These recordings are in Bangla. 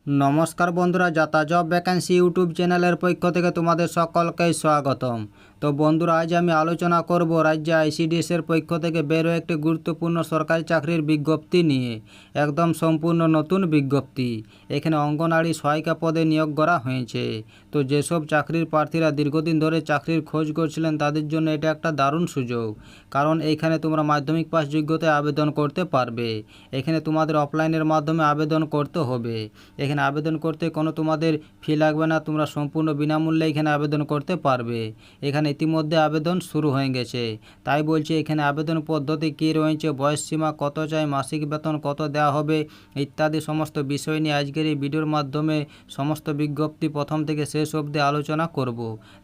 নমস্কার বন্ধুরা, যাতা জব ভ্যাকেন্সি ইউটিউব চ্যানেলের পক্ষ থেকে তোমাদের সকলকে স্বাগতম। তো বন্ধুরা, আজ আমি আলোচনা করব রাজ্যে আইসিডিএসের পক্ষ থেকে বেরো একটি গুরুত্বপূর্ণ সরকারি চাকরির বিজ্ঞপ্তি নিয়ে। একদম সম্পূর্ণ নতুন বিজ্ঞপ্তি। এখানে অঙ্গনওয়াড়ি সহায়িকা পদে নিয়োগ করা হয়েছে। তো যেসব চাকরির প্রার্থীরা দীর্ঘদিন ধরে চাকরির খোঁজ করছিলেন তাদের জন্য এটা একটা দারুণ সুযোগ, কারণ এইখানে তোমরা মাধ্যমিক পাস যোগ্যতায় আবেদন করতে পারবে। এখানে তোমাদের অফলাইনের মাধ্যমে আবেদন করতে হবে। এখানে আবেদন করতে কোনো তোমাদের ফি লাগবে না, তোমরা সম্পূর্ণ বিনামূল্যে এখানে আবেদন করতে পারবে। এখানে ইতিমধ্যে আবেদন শুরু হয়ে গেছে। তাই বলছি, এখানে আবেদন পদ্ধতি কী রয়েছে, বয়সসীমা কত চাই, মাসিক বেতন কত দেওয়া হবে ইত্যাদি সমস্ত বিষয় নিয়ে আজকের এই ভিডিওর মাধ্যমে সমস্ত বিজ্ঞপ্তি প্রথম থেকে শেষ অবধি আলোচনা করব।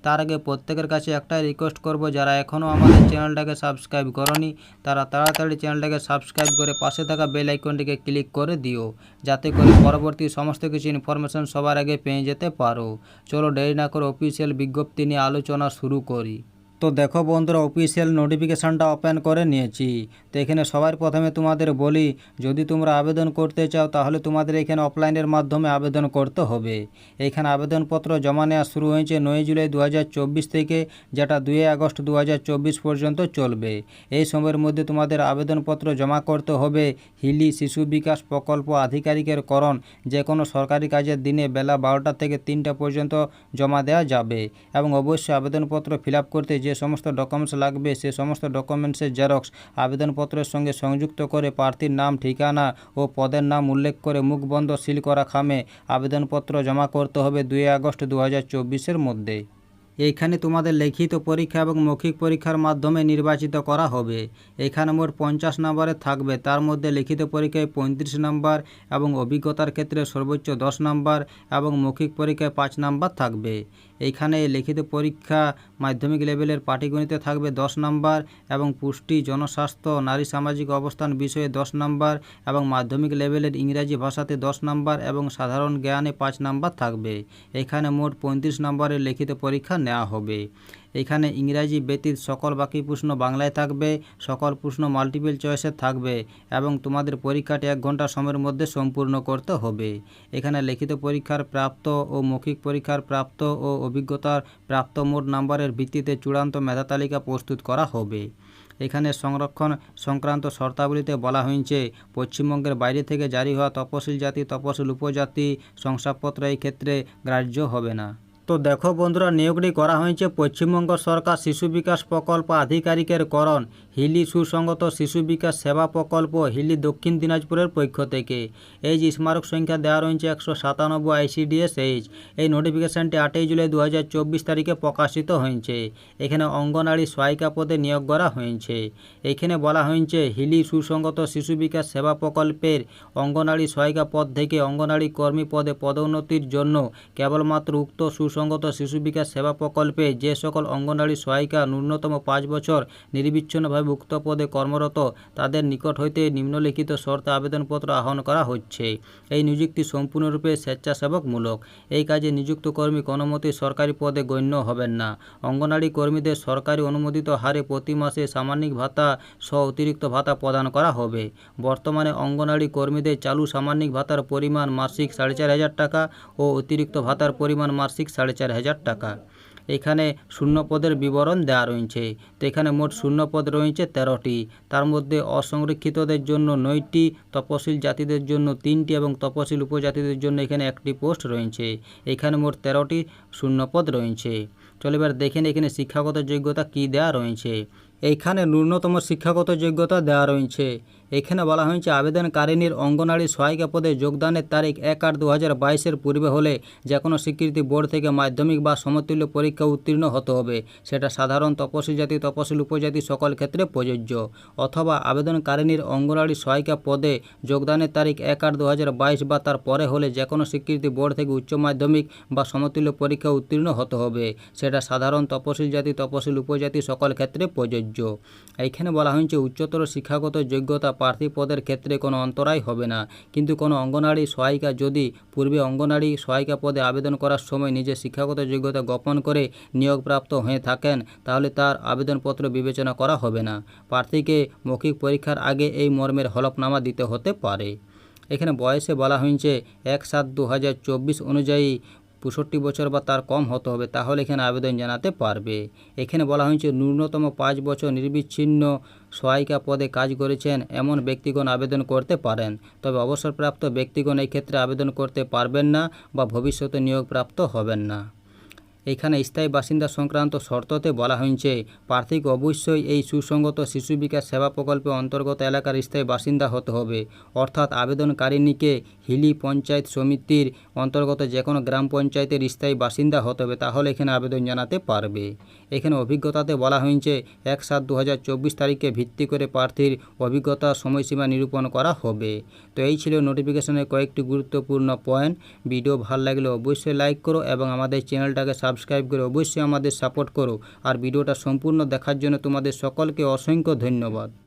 তার আগে প্রত্যেকের কাছে একটাই রিকোয়েস্ট করব, যারা এখনও আমাদের চ্যানেলটাকে সাবস্ক্রাইব করনি তারা তাড়াতাড়ি চ্যানেলটাকে সাবস্ক্রাইব করে পাশে থাকা বেল আইকনটিকে ক্লিক করে দিও, যাতে করে পরবর্তী সমস্ত কিছু ইনফরমেশন সবার আগে পেয়ে যেতে পারো। চলো দেরি না করে অফিসিয়াল বিজ্ঞপ্তি নিয়ে আলোচনা শুরু করি। তো দেখো বন্ধুরা, অফিসিয়াল নোটিফিকেশানটা ওপেন করে নিয়েছি। তো এখানে সবার প্রথমে তোমাদের বলি, যদি তোমরা আবেদন করতে চাও তাহলে তোমাদের এখানে অফলাইনের মাধ্যমে আবেদন করতে হবে। এখানে আবেদনপত্র জমা নেওয়া শুরু হয়েছে 9 জুলাই 2024 থেকে, যেটা 2 আগস্ট 2024 পর্যন্ত চলবে। এই সময়ের মধ্যে তোমাদের আবেদনপত্র জমা করতে হবে হিলি শিশু বিকাশ প্রকল্প আধিকারিকের করণ যে কোনো সরকারি কাজের দিনে বেলা 12টা থেকে 3টা পর্যন্ত জমা দেওয়া যাবে। এবং অবশ্যই আবেদনপত্র ফিল আপ করতে যে সমস্ত ডকুমেন্টস লাগবে সে সমস্ত ডকুমেন্টসের জেরক্স আবেদনপত্রের সঙ্গে সংযুক্ত করে প্রার্থীর নাম, ঠিকানা ও পদের নাম উল্লেখ করে মুখবন্ধ সিল করা খামে আবেদনপত্র জমা করতে হবে 2 আগস্ট 2024-এর মধ্যে। এইখানে তোমাদের লিখিত পরীক্ষা এবং মৌখিক পরীক্ষার মাধ্যমে নির্বাচিত করা হবে। এখানে মোট 50 নম্বরে থাকবে, তার মধ্যে লিখিত পরীক্ষায় 35 নম্বর এবং অভিজ্ঞতার ক্ষেত্রে সর্বোচ্চ 10 নম্বর এবং মৌখিক পরীক্ষায় 5 নম্বর থাকবে। এইখানে লিখিত পরীক্ষা মাধ্যমিক লেভেলের পাটিগণিতে থাকবে 10 নম্বর এবং পুষ্টি, জনস্বাস্থ্য, নারী সামাজিক অবস্থান বিষয়ে 10 নম্বর এবং মাধ্যমিক লেভেলের ইংরাজি ভাষাতে 10 নম্বর এবং সাধারণ জ্ঞানে 5 নম্বর থাকবে। এখানে মোট 35 নম্বরের লিখিত পরীক্ষা নেওয়া হবে। এখানে ইংরাজি ব্যতীত সকল বাকি প্রশ্ন বাংলায় থাকবে, সকল প্রশ্ন মাল্টিপল চয়েসের থাকবে এবং তোমাদের পরীক্ষাটি 1 ঘন্টা সময়ের মধ্যে সম্পূর্ণ করতে হবে। এখানে লিখিত পরীক্ষার প্রাপ্ত ও মৌখিক পরীক্ষার প্রাপ্ত ও অভিজ্ঞতার প্রাপ্ত মোট নম্বরের ভিত্তিতে চূড়ান্ত মেধা তালিকা প্রস্তুত করা হবে। এখানে সংরক্ষণ সংক্রান্ত শর্তাবলীতে বলা হয়েছে, পশ্চিমবঙ্গের বাইরে থেকে জারি হওয়া তপশিল জাতি, তপশিল উপজাতি শংসাপত্র এই ক্ষেত্রে গ্রাহ্য হবে না। তো দেখো বন্ধুরা, নিয়োগটি করা হয়েছে পশ্চিমবঙ্গ সরকার শিশু বিকাশ প্রকল্প আধিকারিকের করণ হিলি সুসংগত শিশু বিকাশ সেবা প্রকল্প হিলি দক্ষিণ দিনাজপুরের পক্ষ থেকে। এই যে স্মারক সংখ্যা দেওয়া রয়েছে 197 ICDS-H। এই নোটিফিকেশানটি 8 জুলাই 2024 তারিখে প্রকাশিত হয়েছে। এখানে অঙ্গনওয়াড়ি সহায়িকা পদে নিয়োগ করা হয়েছে। এখানে বলা হয়েছে, হিলি সুসংগত শিশু বিকাশ সেবা প্রকল্পের অঙ্গনওয়াড়ি সহায়িকা পদ থেকে অঙ্গনওয়াড়ি কর্মী পদে পদোন্নতির জন্য কেবলমাত্র উক্ত সুসংগত শিশু বিকাশ সেবা প্রকল্পে যে সকল অঙ্গনওয়াড়ি সহায়িকা ন্যূনতম 5 বছর নিরবিচ্ছিন্নভাবে উক্ত পদে কর্মরত তাদের নিকট হইতে নিম্নলিখিত শর্তে আবেদনপত্র আহ্বান করা হচ্ছে। এই নিযুক্তি সম্পূর্ণরূপে স্বেচ্ছাসেবকমূলক। এই কাজে নিযুক্ত কর্মী কোনো মতেই সরকারি পদে গণ্য হবেন না। অঙ্গনওয়াড়ি কর্মীদের সরকারি অনুমোদিত হারে প্রতি মাসে সামান্যিক ভাতা সহ অতিরিক্ত ভাতা প্রদান করা হবে। বর্তমানে অঙ্গনওয়াড়ি কর্মীদের চালু সামান্যিক ভাতার পরিমাণ মাসিক 4,500 টাকা ও অতিরিক্ত ভাতার পরিমাণ মাসিক 4,500 টাকা। এখানে শূন্য পদের বিবরণ দেওয়া রয়েছে। তো এখানে মোট শূন্য পদ রয়েছে 13টি, তার মধ্যে অসংরক্ষিতদের জন্য 9টি, তপশিল জাতিদের জন্য 3টি এবং তপশিল উপজাতিদের জন্য এখানে 1টি পোস্ট রয়েছে। এখানে মোট 13টি শূন্য পদ রয়েছে। চলো এবার দেখেন এখানে শিক্ষাগত যোগ্যতা কী দেওয়া রয়েছে। এইখানে ন্যূনতম শিক্ষাগত যোগ্যতা দেওয়া রয়েছে। এখানে বলা হয়েছে, আবেদনকারিনীর অঙ্গনওয়াড়ি সহায়িকা পদে যোগদানের তারিখ 1/8/2022-এর পূর্বে হলে যে কোনো স্বীকৃতি বোর্ড থেকে মাধ্যমিক বা সমতুল্য পরীক্ষা উত্তীর্ণ হতে হবে। সেটা সাধারণ, তপশিল জাতি, তপশিল উপজাতি সকল ক্ষেত্রে প্রযোজ্য। অথবা আবেদনকারিনীর অঙ্গনওয়াড়ি সহায়িকা পদে যোগদানের তারিখ 1/8/2022 বা তার পরে হলে যে কোনো স্বীকৃতি বোর্ড থেকে উচ্চ মাধ্যমিক বা সমতুল্য পরীক্ষা উত্তীর্ণ হতে হবে। সেটা সাধারণ, তপশিল জাতি, তপশিল উপজাতি সকল ক্ষেত্রে প্রযোজ্য। এইখানে বলা হয়েছে, উচ্চতর শিক্ষাগত যোগ্যতা প্রার্থী পদের ক্ষেত্রে কোনো অন্তরায় হবে না, কিন্তু কোনো অঙ্গনওয়াড়ি সহায়িকা যদি পূর্বে অঙ্গনওয়াড়ি সহায়িকা পদে আবেদন করার সময় নিজের শিক্ষাগত যোগ্যতা গোপন করে নিয়োগপ্রাপ্ত হয়ে থাকেন তাহলে তার আবেদনপত্র বিবেচনা করা হবে না। প্রার্থীকে মৌখিক পরীক্ষার আগে এই মর্মের হলফনামা দিতে হতে পারে। এখানে বয়সে বলা হয়েছে 1/7/2024 অনুযায়ী 65 বছর বা তার কম হতে হবে, তাহলে এখানে আবেদন জানাতে পারবে। এখানে বলা হয়েছে ন্যূনতম 5 বছর নিরবিচ্ছিন্ন সহায়িকা পদে কাজ করেছেন এমন ব্যক্তিগণ আবেদন করতে পারেন, তবে অবসরপ্রাপ্ত ব্যক্তিগণ এই ক্ষেত্রে আবেদন করতে পারবেন না বা ভবিষ্যতে নিয়োগপ্রাপ্ত হবেন না। এখানে স্থায়ী বাসিন্দা সংক্রান্ত শর্ততে বলা হয়েছে প্রার্থীকে অবশ্যই এই সুসংগত শিশু বিকাশ সেবা প্রকল্পের অন্তর্গত এলাকার স্থায়ী বাসিন্দা হতে হবে, অর্থাৎ আবেদনকারিণীকে হিলি পঞ্চায়েত সমিতির অন্তর্গত যে কোনো গ্রাম পঞ্চায়েতের স্থায়ী বাসিন্দা হতে হবে, তাহলে এখানে আবেদন জানাতে পারবে। এখানে অভিজ্ঞতাতে বলা হয়েছে 1/7/2024 তারিখে ভিত্তি করে প্রার্থীর অভিজ্ঞতা সময়সীমা নিরূপণ করা হবে। তো এই ছিল নোটিফিকেশনের কয়েকটি গুরুত্বপূর্ণ পয়েন্ট। ভিডিও ভালো লাগলে অবশ্যই লাইক করো এবং আমাদের চ্যানেলটাকে সাবস্ক্রাইব করে অবশ্যই আমাদের সাপোর্ট করো। আর ভিডিওটা সম্পূর্ণ দেখার জন্য তোমাদের সকলকে অসংখ্য ধন্যবাদ।